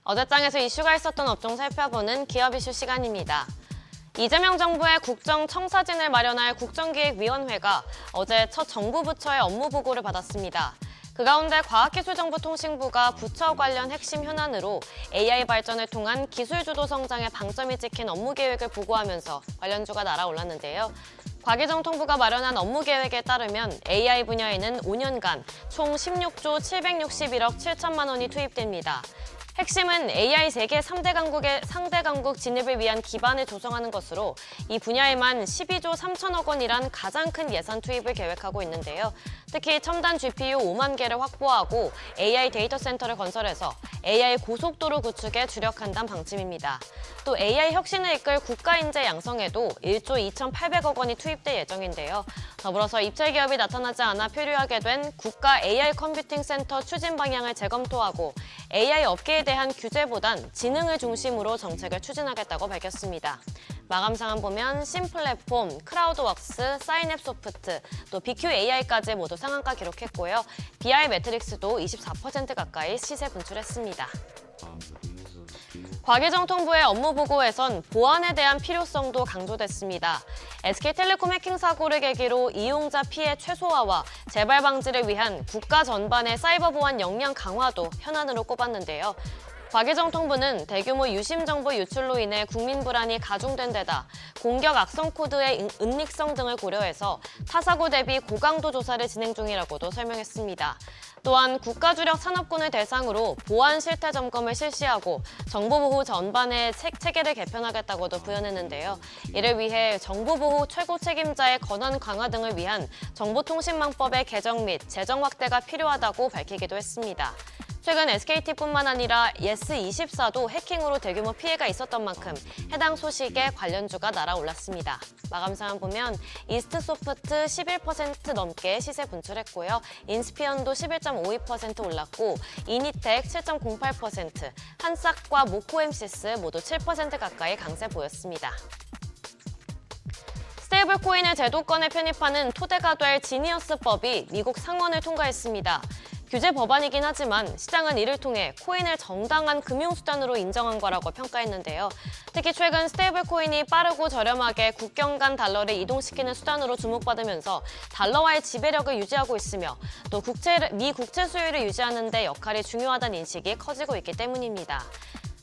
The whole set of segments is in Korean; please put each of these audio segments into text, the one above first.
어제장에서 이슈가 있었던 업종 살펴보는 기업 이슈 시간입니다. 이재명 정부의 국정청사진을 마련할 국정기획위원회가 어제 첫 정부 부처의 업무 보고를 받았습니다. 그 가운데 과학기술정보통신부가 부처 관련 핵심 현안으로 AI 발전을 통한 기술주도 성장에 방점이 찍힌 업무 계획을 보고하면서 관련주가 날아올랐는데요. 과기정통부가 마련한 업무 계획에 따르면 AI 분야에는 5년간 총 16조 761억 7천만 원이 투입됩니다. 핵심은 AI 세계 3대 강국 진입을 위한 기반을 조성하는 것으로 이 분야에만 12조 3천억 원이란 가장 큰 예산 투입을 계획하고 있는데요. 특히 첨단 GPU 5만 개를 확보하고 AI 데이터 센터를 건설해서 AI 고속도로 구축에 주력한다는 방침입니다. 또 AI 혁신을 이끌 국가인재 양성에도 1조 2,800억 원이 투입될 예정인데요. 더불어서 입찰 기업이 나타나지 않아 표류하게 된 국가 AI 컴퓨팅 센터 추진 방향을 재검토하고 AI 업계에 대한 규제보단 지능을 중심으로 정책을 추진하겠다고 밝혔습니다. 마감 상황 보면 신플랫폼, 크라우드웍스, 사인앱소프트, 또 BQAI까지 모두 상한가 기록했고요. BI 매트릭스도 24% 가까이 시세 분출했습니다. 과기정통부의 업무 보고에선 보안에 대한 필요성도 강조됐습니다. SK텔레콤 해킹 사고를 계기로 이용자 피해 최소화와 재발 방지를 위한 국가 전반의 사이버 보안 역량 강화도 현안으로 꼽았는데요. 과기정통부는 대규모 유심 정보 유출로 인해 국민 불안이 가중된 데다 공격 악성 코드의 은닉성 등을 고려해서 타사고 대비 고강도 조사를 진행 중이라고도 설명했습니다. 또한 국가주력 산업군을 대상으로 보안 실태 점검을 실시하고 정보보호 전반의 체계를 개편하겠다고도 부연했는데요. 이를 위해 정보보호 최고 책임자의 권한 강화 등을 위한 정보통신망법의 개정 및 재정 확대가 필요하다고 밝히기도 했습니다. 최근 SKT뿐만 아니라 예스24도 해킹으로 대규모 피해가 있었던 만큼 해당 소식에 관련주가 날아올랐습니다. 마감 상황 보면 이스트소프트 11% 넘게 시세 분출했고요. 인스피언도 11.52% 올랐고 이니텍 7.08%, 한싹과 모코엠시스 모두 7% 가까이 강세 보였습니다. 스테이블 코인을 제도권에 편입하는 토대가 될 지니어스법이 미국 상원을 통과했습니다. 규제 법안이긴 하지만 시장은 이를 통해 코인을 정당한 금융수단으로 인정한 거라고 평가했는데요. 특히 최근 스테이블 코인이 빠르고 저렴하게 국경 간 달러를 이동시키는 수단으로 주목받으면서 달러와의 지배력을 유지하고 있으며 또 미 국채 수요를 유지하는 데 역할이 중요하다는 인식이 커지고 있기 때문입니다.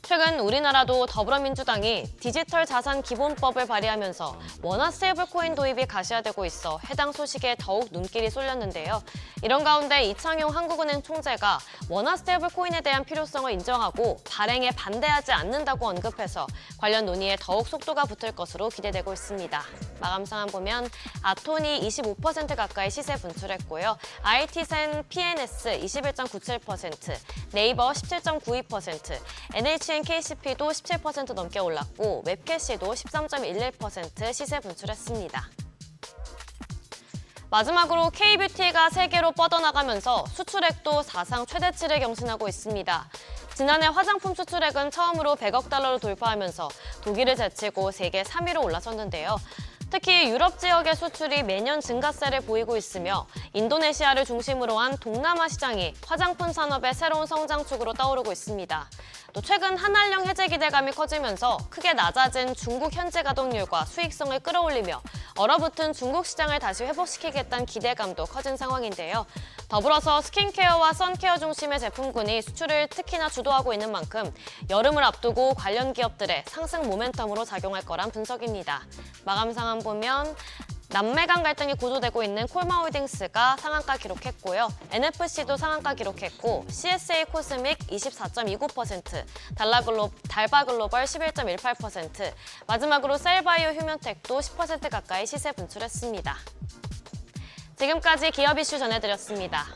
최근 우리나라도 더불어민주당이 디지털 자산 기본법을 발의하면서 원화 스테이블 코인 도입이 가시화되고 있어 해당 소식에 더욱 눈길이 쏠렸는데요. 이런 가운데 이창용 한국은행 총재가 원화 스테이블 코인에 대한 필요성을 인정하고 발행에 반대하지 않는다고 언급해서 관련 논의에 더욱 속도가 붙을 것으로 기대되고 있습니다. 마감 상황 보면 아톤이 25% 가까이 시세 분출했고요. IT센 PNS 21.97%, 네이버 17.92%, KCP도 17% 넘게 올랐고 웹캐시도 13.11% 시세 분출했습니다. 마지막으로 K뷰티가 세계로 뻗어나가면서 수출액도 사상 최대치를 경신하고 있습니다. 지난해 화장품 수출액은 처음으로 100억 달러를 돌파하면서 독일을 제치고 세계 3위로 올라섰는데요. 특히 유럽 지역의 수출이 매년 증가세를 보이고 있으며 인도네시아를 중심으로 한 동남아 시장이 화장품 산업의 새로운 성장축으로 떠오르고 있습니다. 또 최근 한한령 해제 기대감이 커지면서 크게 낮아진 중국 현지 가동률과 수익성을 끌어올리며 얼어붙은 중국 시장을 다시 회복시키겠다는 기대감도 커진 상황인데요. 더불어서 스킨케어와 선케어 중심의 제품군이 수출을 특히나 주도하고 있는 만큼 여름을 앞두고 관련 기업들의 상승 모멘텀으로 작용할 거란 분석입니다. 마감 상황 보면 남매 간 갈등이 고조되고 있는 콜마홀딩스가 상한가 기록했고요. NFC도 상한가 기록했고 CSA 코스믹 24.29%, 달바글로벌 11.18%, 마지막으로 셀바이오 휴면텍도 10% 가까이 시세 분출했습니다. 지금까지 기업 이슈 전해드렸습니다.